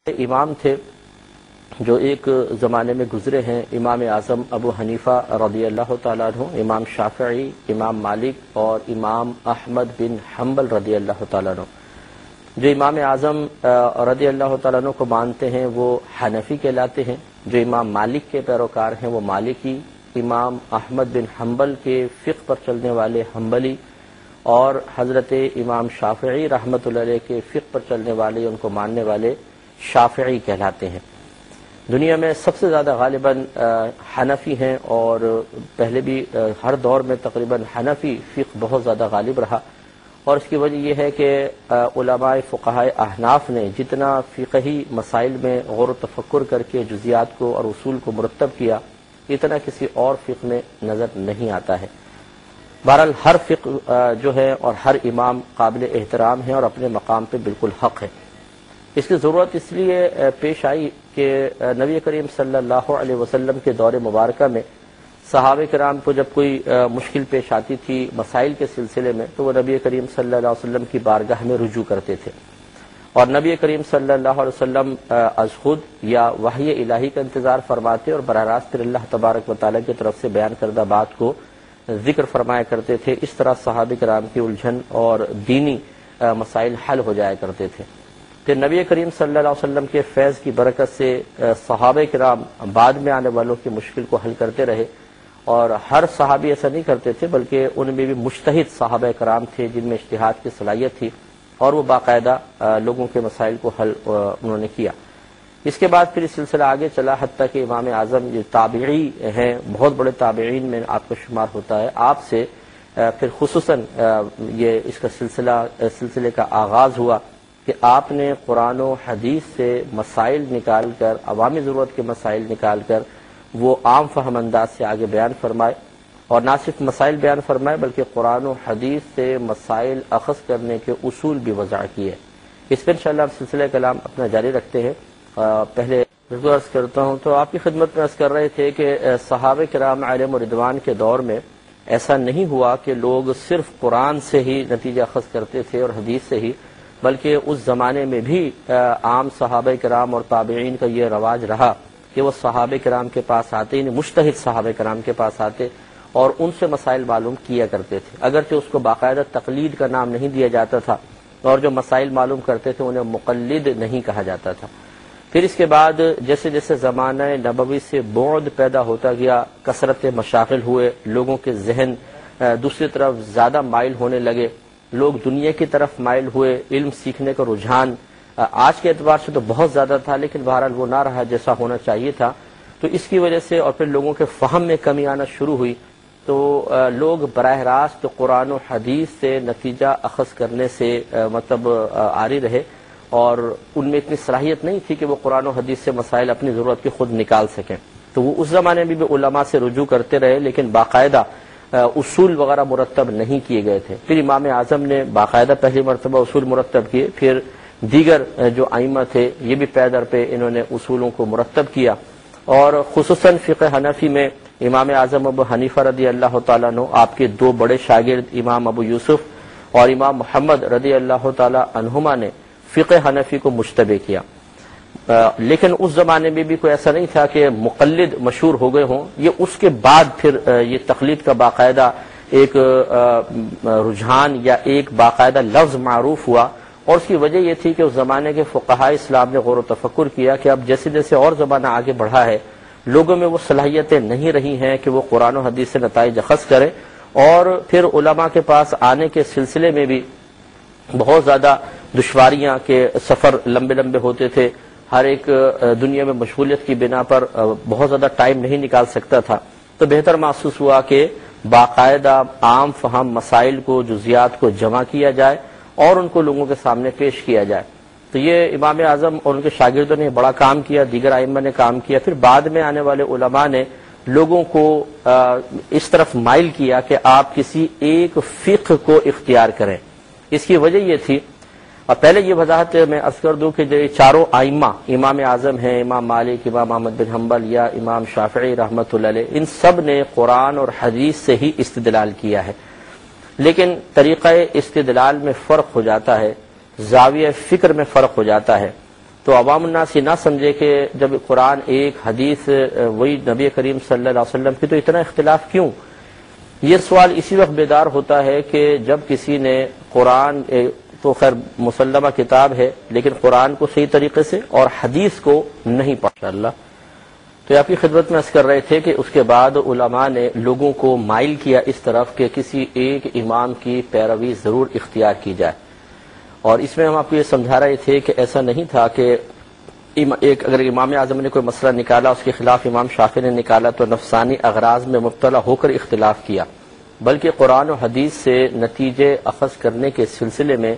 امام تھے جو ایک زمانے میں گزرے ہیں، امام اعظم ابو حنیفہ رضی اللہ تعالیٰ عنہ، امام شافعی، امام مالک اور امام احمد بن حنبل رضی اللہ تعالیٰ عنہ۔ جو امام اعظم رضی اللہ تعالیٰ عنہ کو مانتے ہیں وہ حنفی کہلاتے ہیں، جو امام مالک کے پیروکار ہیں وہ مالکی، امام احمد بن حنبل کے فقہ پر چلنے والے حنبلی، اور حضرت امام شافعی رحمۃ اللہ علیہ کے فقہ پر چلنے والے، ان کو ماننے والے شافعی کہلاتے ہیں۔ دنیا میں سب سے زیادہ غالباً حنفی ہیں، اور پہلے بھی ہر دور میں تقریباً حنفی فقہ بہت زیادہ غالب رہا، اور اس کی وجہ یہ ہے کہ علماء فقہائے احناف نے جتنا فقہی مسائل میں غور و تفکر کر کے جزیات کو اور اصول کو مرتب کیا، اتنا کسی اور فقہ میں نظر نہیں آتا ہے۔ بہرحال ہر فقہ جو ہے اور ہر امام قابل احترام ہے اور اپنے مقام پہ بالکل حق ہے۔ اس کی ضرورت اس لیے پیش آئی کہ نبی کریم صلی اللہ علیہ وسلم کے دور مبارکہ میں صحابہ کرام کو جب کوئی مشکل پیش آتی تھی مسائل کے سلسلے میں، تو وہ نبی کریم صلی اللہ علیہ وسلم کی بارگاہ میں رجوع کرتے تھے، اور نبی کریم صلی اللہ علیہ وسلم از خود یا وحی الہی کا انتظار فرماتے اور براہ راست پھر اللہ تبارک و تعالیٰ کی طرف سے بیان کردہ بات کو ذکر فرمایا کرتے تھے۔ اس طرح صحابہ کرام کی الجھن اور دینی مسائل حل ہو جایا کرتے تھے۔ پھر نبی کریم صلی اللہ علیہ وسلم کے فیض کی برکت سے صحابہ کرام بعد میں آنے والوں کی مشکل کو حل کرتے رہے، اور ہر صحابی ایسا نہیں کرتے تھے، بلکہ ان میں بھی مجتہد صحابہ کرام تھے جن میں اجتہاد کی صلاحیت تھی، اور وہ باقاعدہ لوگوں کے مسائل کو حل انہوں نے کیا۔ اس کے بعد پھر یہ سلسلہ آگے چلا، حتیٰ کہ امام اعظم جو تابعی ہیں، بہت بڑے تابعین میں آپ کا شمار ہوتا ہے، آپ سے پھر خصوصاً یہ اس کا سلسلے کا آغاز ہوا کہ آپ نے قرآن و حدیث سے مسائل نکال کر، عوامی ضرورت کے مسائل نکال کر وہ عام فہم انداز سے آگے بیان فرمائے، اور نہ صرف مسائل بیان فرمائے بلکہ قرآن و حدیث سے مسائل اخذ کرنے کے اصول بھی وضع کیے۔ اس پر انشاءاللہ ہم سلسلہ کلام اپنا جاری رکھتے ہیں۔ پہلے عرض کرتا ہوں تو آپ کی خدمت میں عرض کر رہے تھے کہ صحابہ کرام علیہم رضوان کے دور میں ایسا نہیں ہوا کہ لوگ صرف قرآن سے ہی نتیجہ اخذ کرتے تھے اور حدیث سے ہی، بلکہ اس زمانے میں بھی عام صحابہ کرام اور تابعین کا یہ رواج رہا کہ وہ صحابہ کرام کے پاس آتے، مجتہد صحابہ کرام کے پاس آتے اور ان سے مسائل معلوم کیا کرتے تھے، اگرچہ اس کو باقاعدہ تقلید کا نام نہیں دیا جاتا تھا، اور جو مسائل معلوم کرتے تھے انہیں مقلد نہیں کہا جاتا تھا۔ پھر اس کے بعد جیسے جیسے زمانہ نبوی سے بعد پیدا ہوتا گیا، کثرت مشاغل ہوئے، لوگوں کے ذہن دوسری طرف زیادہ مائل ہونے لگے، لوگ دنیا کی طرف مائل ہوئے، علم سیکھنے کا رجحان آج کے اعتبار سے تو بہت زیادہ تھا، لیکن بہرحال وہ نہ رہا جیسا ہونا چاہیے تھا، تو اس کی وجہ سے اور پھر لوگوں کے فہم میں کمی آنا شروع ہوئی، تو لوگ براہ راست قرآن و حدیث سے نتیجہ اخذ کرنے سے عاری رہے، اور ان میں اتنی صلاحیت نہیں تھی کہ وہ قرآن و حدیث سے مسائل اپنی ضرورت کے خود نکال سکیں، تو وہ اس زمانے میں بھی علماء سے رجوع کرتے رہے، لیکن باقاعدہ اصول وغیرہ مرتب نہیں کیے گئے تھے۔ پھر امام اعظم نے باقاعدہ پہلی مرتبہ اصول مرتب کیے، پھر دیگر جو ائمہ تھے یہ بھی پے در پہ انہوں نے اصولوں کو مرتب کیا، اور خصوصاً فقہ حنفی میں امام اعظم ابو حنیفہ رضی اللہ تعالیٰ عنہ، آپ کے دو بڑے شاگرد امام ابو یوسف اور امام محمد رضی اللہ تعالیٰ عنہما نے فقہ حنفی کو مشتبہ کیا، لیکن اس زمانے میں بھی کوئی ایسا نہیں تھا کہ مقلد مشہور ہو گئے ہوں، یہ اس کے بعد پھر یہ تقلید کا باقاعدہ ایک رجحان یا ایک باقاعدہ لفظ معروف ہوا، اور اس کی وجہ یہ تھی کہ اس زمانے کے فقہاء اسلام نے غور و تفکر کیا کہ اب جیسے جیسے اور زمانہ آگے بڑھا ہے، لوگوں میں وہ صلاحیتیں نہیں رہی ہیں کہ وہ قرآن و حدیث سے نتائج اخذ کریں، اور پھر علماء کے پاس آنے کے سلسلے میں بھی بہت زیادہ دشواریاں کہ سفر لمبے لمبے ہوتے تھے، ہر ایک دنیا میں مشغولیت کی بنا پر بہت زیادہ ٹائم نہیں نکال سکتا تھا، تو بہتر محسوس ہوا کہ باقاعدہ عام فہم مسائل کو، جزیات کو جمع کیا جائے اور ان کو لوگوں کے سامنے پیش کیا جائے۔ تو یہ امام اعظم اور ان کے شاگردوں نے بڑا کام کیا، دیگر ائمہ نے کام کیا، پھر بعد میں آنے والے علماء نے لوگوں کو اس طرف مائل کیا کہ آپ کسی ایک فقہ کو اختیار کریں۔ اس کی وجہ یہ تھی، اور پہلے یہ وضاحت میں عرض کر دوں کہ جو چاروں ائمہ امام اعظم ہیں، امام مالک، امام احمد بن حنبل یا امام شافعی رحمۃ اللہ علیہ، ان سب نے قرآن اور حدیث سے ہی استدلال کیا ہے، لیکن طریقہ استدلال میں فرق ہو جاتا ہے، زاویہ فکر میں فرق ہو جاتا ہے۔ تو عوام الناس یہ نہ سمجھے کہ جب قرآن ایک حدیث وہی نبی کریم صلی اللہ علیہ وسلم کی تو اتنا اختلاف کیوں؟ یہ سوال اسی وقت بیدار ہوتا ہے کہ جب کسی نے قرآن تو خیر مسلمہ کتاب ہے لیکن قرآن کو صحیح طریقے سے اور حدیث کو نہیں پڑھا اللہ، تو یہ آپ کی خدمت میں عرض کر رہے تھے کہ اس کے بعد علماء نے لوگوں کو مائل کیا اس طرف کہ کسی ایک امام کی پیروی ضرور اختیار کی جائے، اور اس میں ہم آپ کو یہ سمجھا رہے تھے کہ ایسا نہیں تھا کہ اگر امام اعظم نے کوئی مسئلہ نکالا اس کے خلاف امام شافعی نے نکالا تو نفسانی اغراض میں مبتلا ہو کر اختلاف کیا، بلکہ قرآن و حدیث سے نتیجے اخذ کرنے کے سلسلے میں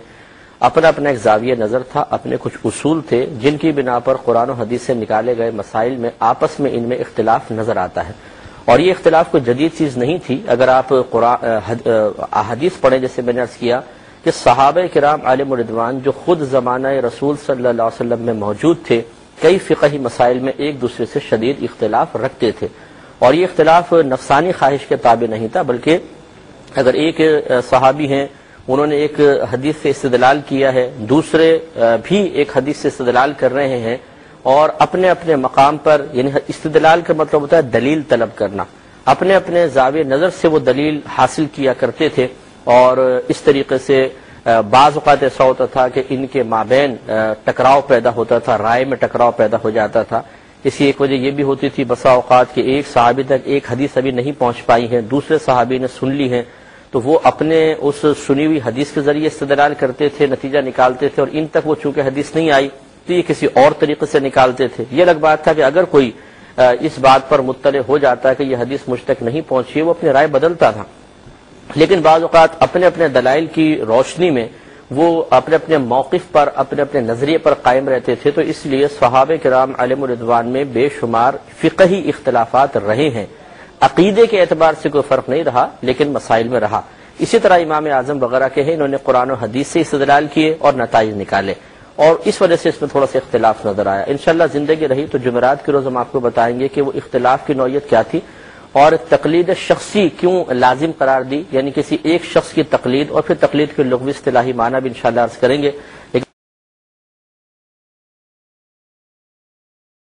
اپنا ایک زاویہ نظر تھا، اپنے کچھ اصول تھے جن کی بنا پر قرآن و حدیث سے نکالے گئے مسائل میں آپس میں ان میں اختلاف نظر آتا ہے، اور یہ اختلاف کوئی جدید چیز نہیں تھی۔ اگر آپ حدیث پڑھیں جیسے میں نے عرض کیا کہ صحابہ کرام علیہم رضوان جو خود زمانہ رسول صلی اللہ علیہ وسلم میں موجود تھے کئی فقہی مسائل میں ایک دوسرے سے شدید اختلاف رکھتے تھے، اور یہ اختلاف نفسانی خواہش کے تابع نہیں تھا، بلکہ اگر ایک صحابی ہیں انہوں نے ایک حدیث سے استدلال کیا ہے، دوسرے بھی ایک حدیث سے استدلال کر رہے ہیں، اور اپنے اپنے مقام پر، یعنی استدلال کا مطلب ہوتا ہے دلیل طلب کرنا، اپنے اپنے زاویہ نظر سے وہ دلیل حاصل کیا کرتے تھے، اور اس طریقے سے بعض اوقات ایسا ہوتا تھا کہ ان کے مابین ٹکراؤ پیدا ہوتا تھا، رائے میں ٹکراؤ پیدا ہو جاتا تھا۔ اسی ایک وجہ یہ بھی ہوتی تھی بسا اوقات کہ ایک صحابی تک ایک حدیث ابھی نہیں پہنچ پائی ہے، دوسرے صحابی نے سن لی ہے، تو وہ اپنے اس سنی ہوئی حدیث کے ذریعے استدلال کرتے تھے، نتیجہ نکالتے تھے، اور ان تک وہ چونکہ حدیث نہیں آئی تو یہ کسی اور طریقے سے نکالتے تھے۔ یہ الگ بات تھا کہ اگر کوئی اس بات پر مطلع ہو جاتا ہے کہ یہ حدیث مجھ تک نہیں پہنچی ہے، وہ اپنی رائے بدلتا تھا، لیکن بعض اوقات اپنے اپنے دلائل کی روشنی میں وہ اپنے اپنے موقف پر، اپنے اپنے نظریے پر قائم رہتے تھے، تو اس لیے صحابہ کرام علیہم رضوان میں بے شمار فقہی اختلافات رہے ہیں، عقیدے کے اعتبار سے کوئی فرق نہیں رہا لیکن مسائل میں رہا۔ اسی طرح امام اعظم وغیرہ کے ہیں، انہوں نے قرآن و حدیث سے استدلال کیے اور نتائج نکالے، اور اس وجہ سے اس میں تھوڑا سا اختلاف نظر آیا۔ انشاءاللہ زندگی رہی تو جمعرات کے روز ہم آپ کو بتائیں گے کہ وہ اختلاف کی نوعیت کیا تھی، اور تقلید شخصی کیوں لازم قرار دی، یعنی کسی ایک شخص کی تقلید، اور پھر تقلید کے لغوی اصطلاحی معنی بھی انشاءاللہ عرض کریں گے۔